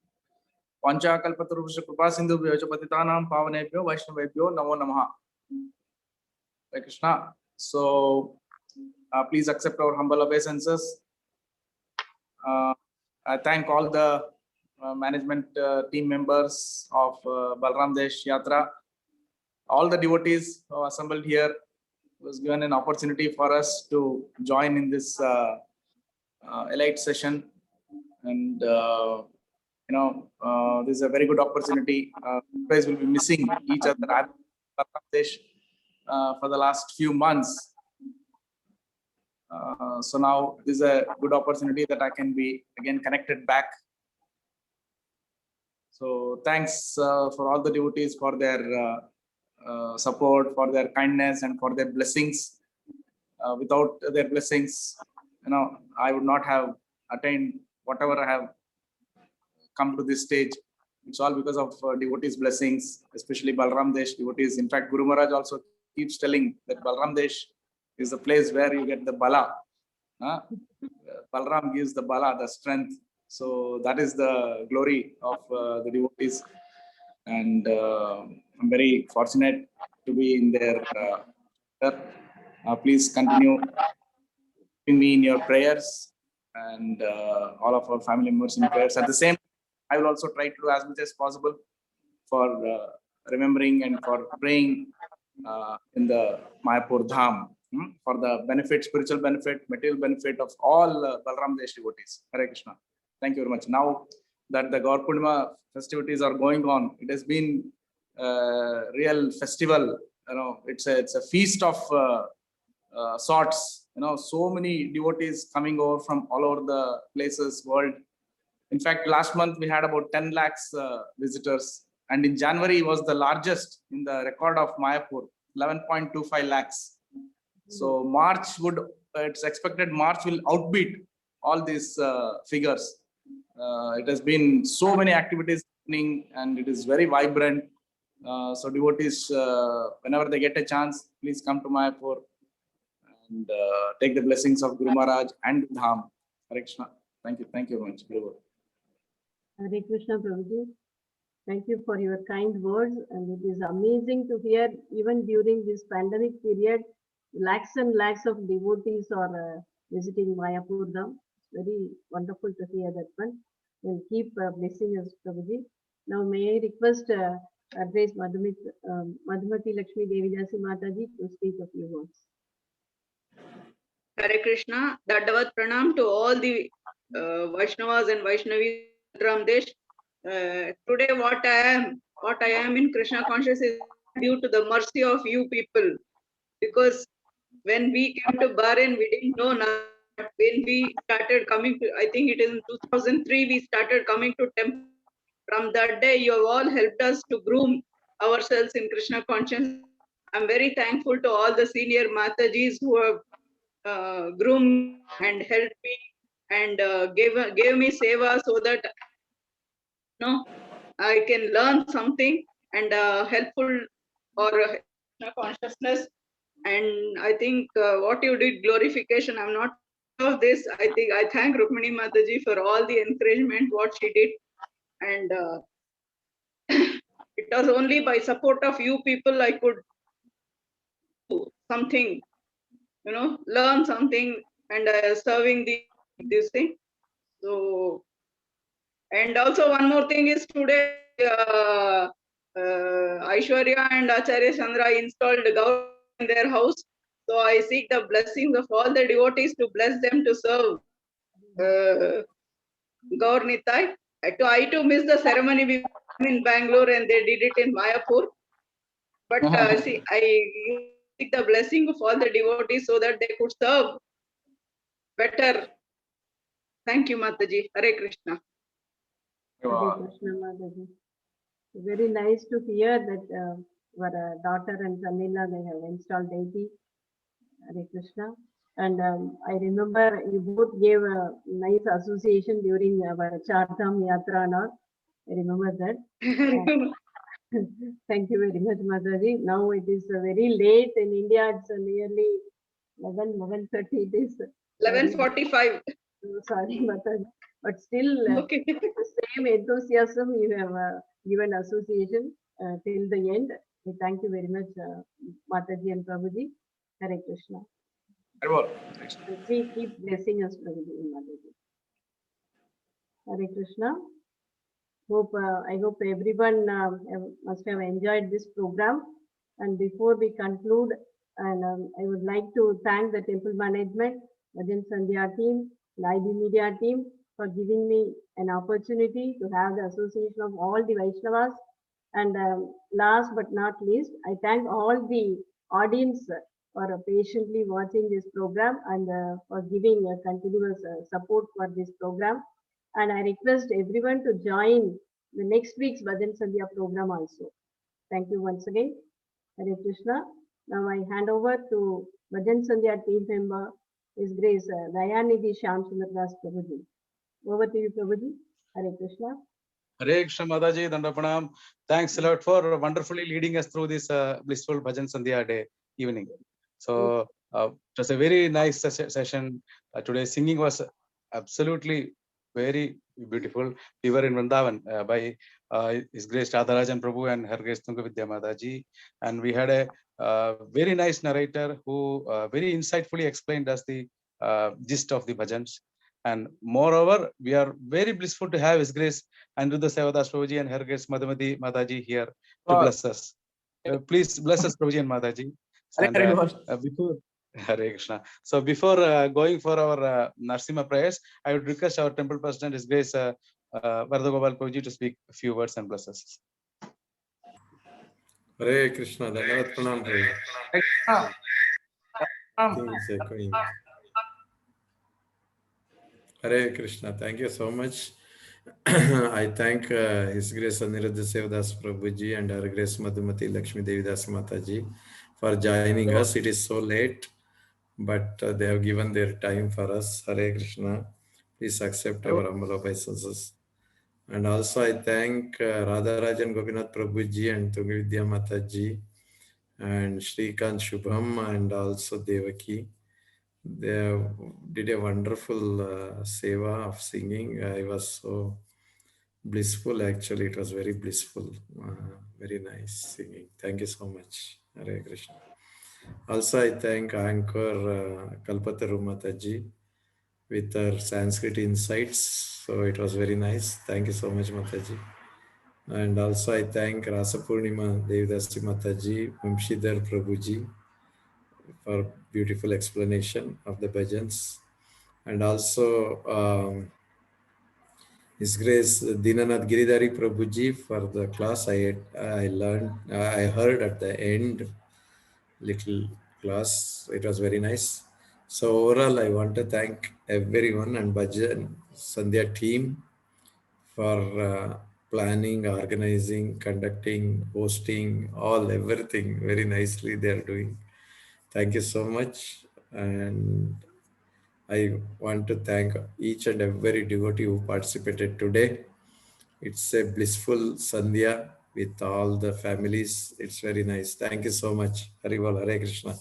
Pancha Kalpataru Kripa Sindhu Patitanam Pavanebhyo Vaishnavebhyo Namo Namaha. Hare Krishna. So please accept our humble obeisances. I thank all the management team members of Balram Desh Yatra, all the devotees who are assembled here. It was given an opportunity for us to join in this elite session, and this is a very good opportunity. You guys will be missing each other at Balram Desh for the last few months. So now this is a good opportunity that I can be again connected back. So thanks for all the devotees for their support, for their kindness, and for their blessings. Without their blessings, I would not have attained whatever I have come to this stage. It's all because of devotees' blessings, especially Balram Desh devotees. In fact, Guru Maharaj also keeps telling that Balram Desh is the place where you get the bala. Balram gives the bala, the strength. So that is the glory of the devotees. And I'm very fortunate to be in their please continue keeping me in your prayers and all of our family members in prayers. At the same time, I will also try to do as much as possible for remembering and for praying in the Mayapur Dham for the benefit, spiritual benefit, material benefit of all Balram Desh devotees. Hare Krishna. Thank you very much. Now that the Rapurnima festivities are going on, it has been a real festival. It's a feast of sorts so many devotees coming over from all over the places, world. In fact, last month we had about 10 lakhs visitors. And in January was the largest in the record of Mayapur, 11.25 lakhs. So it's expected March will outbeat all these figures. It has been so many activities happening and it is very vibrant. So devotees, whenever they get a chance, please come to Mayapur and take the blessings of Guru Maharaj and Dham. Hare Krishna. Thank you. Thank you very much. Hare Krishna, Prabhuji. Thank you for your kind words. And it is amazing to hear, even during this pandemic period, lakhs and lakhs of devotees are visiting Mayapur Dham. It's very wonderful to hear that one. And keep blessing us, Prabhuji. Now, may I request address Madhumati Lakshmi Devidasi Mataji to speak a few words. Hare Krishna, Dandavat Pranam to all the Vaishnavas and Vaishnavis from Desh. Today, what I am in Krishna consciousness is due to the mercy of you people. Because when we came to Bahrain, we didn't know nothing. But when we started coming to, I think it is in 2003, we started coming to temple. From that day, you have all helped us to groom ourselves in Krishna consciousness. I'm very thankful to all the senior Matajis who have groomed and helped me and gave me seva so that I can learn something and helpful for Krishna consciousness. And I think what you did, glorification, I'm not of this. I think I thank Rukmini Mataji for all the encouragement what she did. And it was only by support of you people I could do something, learn something and serving this thing. So, and also one more thing is today Aishwarya and Acharya Chandra installed Gaur in their house. So I seek the blessings of all the devotees to bless them to serve Gaur Nitai. I too missed the ceremony in Bangalore and they did it in Mayapur. But I seek the blessing of all the devotees so that they could serve better. Thank you, Mataji. Hare Krishna. Hare Krishna, Mataji. Very nice to hear that our daughter and son-in-law, they have installed deity. Hare Krishna. And I remember you both gave a nice association during our Chardham Yatra and all. I remember that. Thank you very much, Mataji. Now it is very late in India. It's nearly 11:30. It is 11:45. Sorry, Mataji. But still, Okay. the same enthusiasm you have given association till the end. We thank you very much, Mataji and Prabhuji. Hare Krishna. We keep blessing us, Prabhuji and Mataji. Hare Krishna. I hope everyone must have enjoyed this program. And before we conclude, and I would like to thank the temple management, Bhajan Sandhya team, the IB Media team for giving me an opportunity to have the association of all the Vaishnavas. And last but not least, I thank all the audience for patiently watching this program and for giving continuous support for this program. And I request everyone to join the next week's Bhajan Sandhya program also. Thank you once again. Hare Krishna. Now I hand over to Bhajan Sandhya team member, His Grace Dayanidhi Shyam Sundar Das Prabhuji. Over to you, Prabhuji. Hare Krishna. Hare Krishna Mataji, Dandapanam. Thanks a lot for wonderfully leading us through this blissful Bhajan Sandhya day evening. So it was a very nice session. Today's singing was absolutely very beautiful. We were in Vrindavan by His Grace Radharajan Prabhu and Her Grace Tungavidya Mataji, and we had a very nice narrator who very insightfully explained us the gist of the bhajans. And moreover, we are very blissful to have His Grace Aniruddha Seva Prabhuji and Her Grace Madhumati Mataji here to bless us. Please bless us, Prabhuji and Mataji. And before Hare Krishna. So before going for our Narsimha prayers, I would request our temple president, His Grace Varadagopal Prabhuji, to speak a few words and bless us. Hare Krishna, Dandavat Pranam. Hare Krishna. Thank you so much. I thank His Grace Aniruddha Sevadas Prabhuji and Her Grace Madhumati Lakshmi Devidas Mataji for joining us. It is so late, but they have given their time for us. Hare Krishna. Please accept our humble obeisances. And also I thank Radharajan Gopinath Prabhuji and Tungavidya Mataji and Srikant Shubham and also Devaki. They did a wonderful seva of singing. I was so blissful, actually. It was very blissful. Very nice singing. Thank you so much. Hare Krishna. Also, I thank Anchor Kalpataru Mataji with her Sanskrit insights. So it was very nice. Thank you so much, Mataji. And also, I thank Rasapurnima Devidasi Mataji, Vamshidhari Prabhuji for beautiful explanation of the bhajans. And also His Grace Dinanath Giridhari Prabhuji for the class I learned, I heard at the end, little class. It was very nice. So overall, I want to thank everyone and Bhajan Sandhya team for planning, organizing, conducting, hosting, everything very nicely they are doing. Thank you so much. And I want to thank each and every devotee who participated today. It's a blissful Sandhya with all the families. It's very nice. Thank you so much. Haribol, Hare Krishna.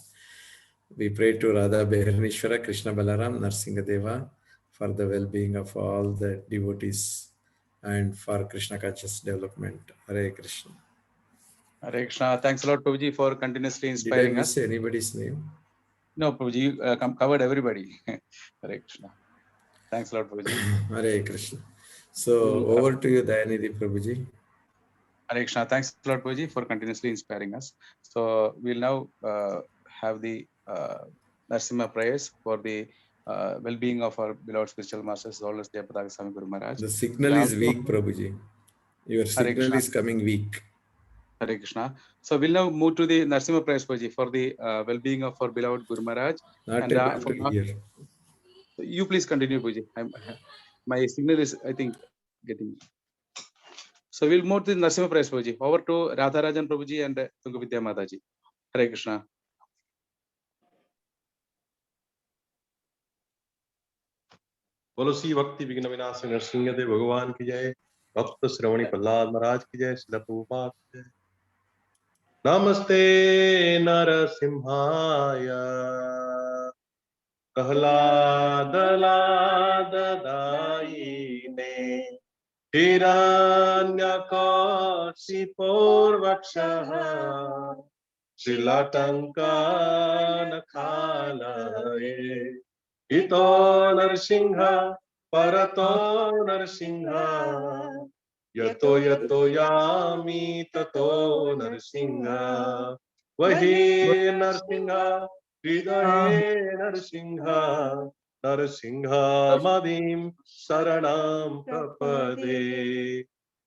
We pray to Radha Beharnishwara, Krishna Balaram, Narsingadeva for the well-being of all the devotees and for Krishna conscious development. Hare Krishna. Hare Krishna. Thanks a lot, Prabhuji, for continuously inspiring Did I us. miss anybody's name? No, Prabhuji, you covered everybody. Hare Krishna. Thanks a lot, Prabhuji. Hare Krishna. So over to you, Dayanidhi Prabhuji. Hare Krishna. Thanks a lot, Prabhuji, for continuously inspiring us. So we'll now have the Narsimha prayers for the well-being of our beloved spiritual masters, as well as Jayapataka Swami Guru Maharaj. The signal is weak, Prabhuji. Your signal is coming weak. Hare Krishna. So we'll now move to the Narsimha prayers, Prabhuji, for the well-being of our beloved Guru Maharaj. Not able to hear. You please continue, Prabhuji. My signal is, I think, getting. So we'll move to the Narsimha prayers, Prabhuji. Over to Radharajan Prabhuji and Tungavidya Mataji. Hare Krishna. बोलो सी भक्ति विघ्न विनाश नरसिंह देव भगवान की जय। भक्त श्रवणी प्रहलाद महाराज की जय। श्रील प्रभुपाद की जय। नमस्ते नरसिंहाय प्रहलादलाददायिने हिरण्यकशिपोर्वक्षः श्रीलटङ्कानखालये इतो नरसिंह परतो नरसिंह यतो यतो यामि ततो नरसिंह वही नरसिंह हृदये नरसिंह नरसिंह मदिं शरणं प्रपदे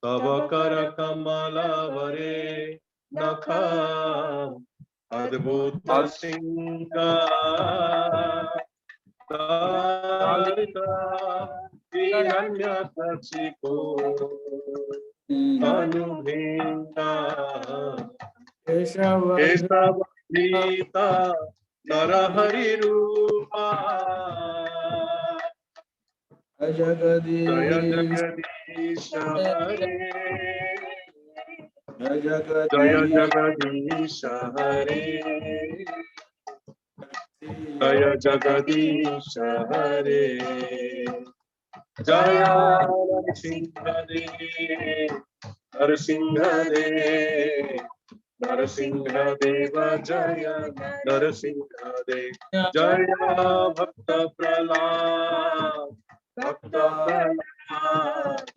तव कर कमलवरे नखम् अद्भुत सिंह हिरण्यकशिपो अनुभिन्ना केशवधृता नरहरिरूपा जय जगदीश हरे जय जगदीश हरे जय जगदीश हरे जय नरसिंह देव नरसिंह देव नरसिंह देव जय नरसिंह देव जय भक्त प्रहलाद भक्त प्रहलाद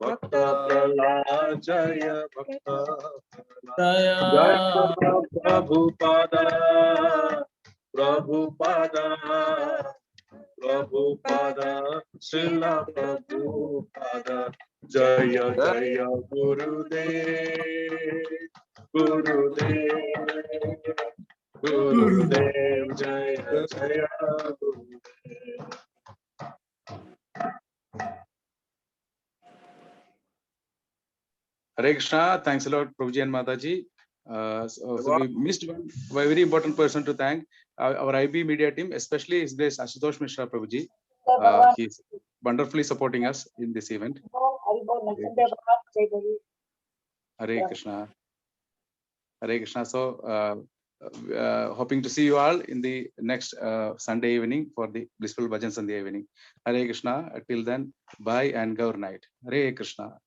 भक्त प्रहलाद जय भक्त जय प्रभुपाद प्रभुपाद प्रभुपाद श्रील प्रभुपाद जय जय गुरुदेव गुरुदेव गुरुदेव जय जय गुरुदेव Hare Krishna. Thanks a lot, Prabhuji and Mataji. So we missed one very important person to thank, our IB media team, especially His Grace Ashutosh Mishra Prabhuji. He's wonderfully supporting us in this event. Hare Krishna. Hare Krishna. So hoping to see you all in the next Sunday evening for the blissful Bhajan Sandhya evening. Hare Krishna. Till then, bye and good night. Hare Krishna.